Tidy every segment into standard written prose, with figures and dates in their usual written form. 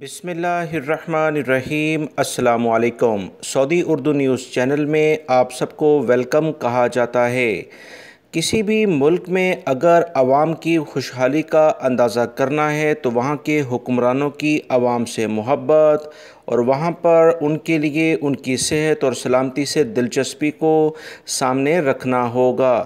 بسم اللہ الرحمن الرحیم۔ السلام علیکم۔ سعودی اردو نیوز چینل میں آپ سب کو ویلکم کہا جاتا ہے۔ کسی بھی ملک میں اگر عوام کی خوشحالی کا اندازہ کرنا ہے تو وہاں کے حکمرانوں کی عوام سے محبت اور وہاں پر ان کے لیے ان کی صحت اور سلامتی سے دلچسپی کو سامنے رکھنا ہوگا۔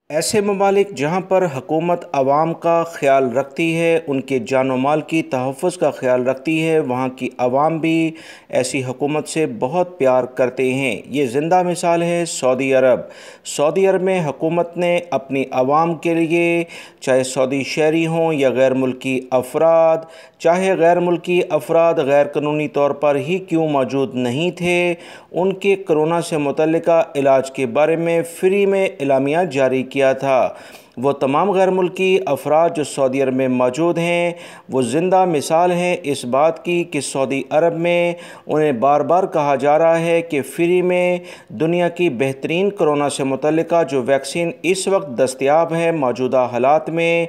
ایسے ممالک جہاں پر حکومت عوام کا خیال رکھتی ہے، ان کے جان و مال کی تحفظ کا خیال رکھتی ہے، وہاں کی عوام بھی ایسی حکومت سے بہت پیار کرتے ہیں۔ یہ زندہ مثال ہے سعودی عرب۔ سعودی عرب میں حکومت نے اپنی عوام کے لیے، چاہے سعودی شہری ہوں یا غیر ملکی افراد، چاہے غیر ملکی افراد غیر قانونی طور پر ہی کیوں موجود نہیں تھے، ان کے کرونا سے متعلقہ علاج کے بارے میں فری میں اعلامیہ جاری کیا تھا۔ وہ تمام غیر ملکی افراد جو سعودی عرب میں موجود ہیں، وہ زندہ مثال ہیں اس بات کی کہ سعودی عرب میں انہیں بار بار کہا جا رہا ہے کہ فری میں دنیا کی بہترین کرونا سے متعلقہ جو ویکسین اس وقت دستیاب ہے موجودہ حالات میں،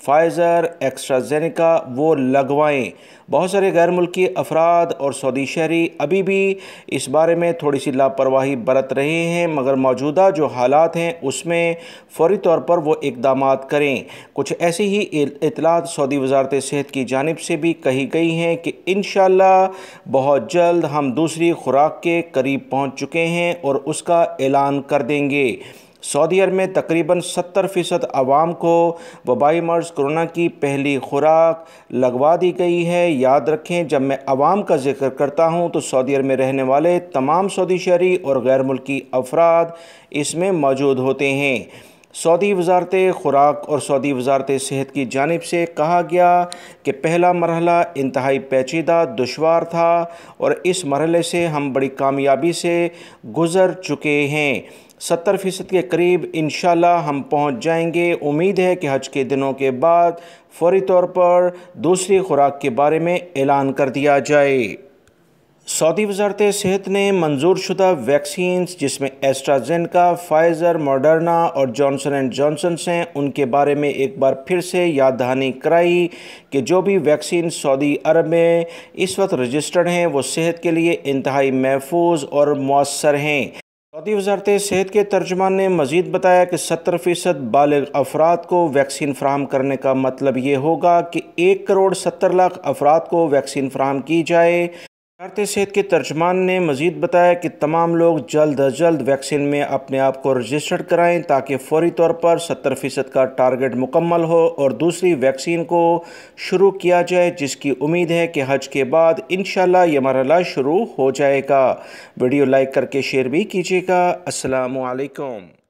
فائزر، ایسٹرازینیکا، وہ لگوائیں۔ بہت سارے غیر ملکی افراد اور سعودی شہری ابھی بھی اس بارے میں تھوڑی سی لاپرواہی برت رہے ہیں، مگر موجودہ جو حالات ہیں اس میں فوری طور پر وہ اقدامات کریں۔ کچھ ایسی ہی اطلاعات سعودی وزارت صحت کی جانب سے بھی کہی گئی ہیں کہ انشاءاللہ بہت جلد ہم دوسری خوراک کے قریب پہنچ چکے ہیں اور اس کا اعلان کر دیں گے۔ سعودی عرب میں تقریباً 70% عوام کو وبائی مرض کرونا کی پہلی خوراک لگوا دی گئی ہے۔ یاد رکھیں، جب میں عوام کا ذکر کرتا ہوں تو سعودی عرب میں رہنے والے تمام سعودی شہری اور غیر ملکی افراد اس میں موجود ہوتے ہیں۔ سعودی وزارت خوراک اور سعودی وزارت صحت کی جانب سے کہا گیا کہ پہلا مرحلہ انتہائی پیچیدہ دشوار تھا اور اس مرحلے سے ہم بڑی کامیابی سے گزر چکے ہیں۔ 70% کے قریب انشاءاللہ ہم پہنچ جائیں گے۔ امید ہے کہ حج کے دنوں کے بعد فوری طور پر دوسری خوراک کے بارے میں اعلان کر دیا جائے۔ سعودی وزارت صحت نے منظور شدہ ویکسینز جس میں ایسٹرازینیکا، فائزر، موڈرنا اور جانسن اینڈ جانسن ہیں، ان کے بارے میں ایک بار پھر سے یاد دہانی کرائی کہ جو بھی ویکسین سعودی عرب میں اس وقت رجسٹرڈ ہیں وہ صحت کے لیے انتہائی محفوظ اور مؤثر ہیں۔ سعودی وزارت صحت کے ترجمان نے مزید بتایا کہ 70% بالغ افراد کو ویکسین فراہم کرنے کا مطلب یہ ہوگا کہ 1,70,00,000 افراد کو ویکسین فراہم کی جائے۔ وزارت صحت کے ترجمان نے مزید بتایا کہ تمام لوگ جلد از جلد ویکسین میں اپنے آپ کو رجسٹرڈ کرائیں تاکہ فوری طور پر 70% کا ٹارگٹ مکمل ہو اور دوسری ویکسین کو شروع کیا جائے، جس کی امید ہے کہ حج کے بعد انشاءاللہ یہ مرحلہ شروع ہو جائے گا۔ ویڈیو لائک کر کے شیئر بھی کیجیے گا۔ السلام علیکم۔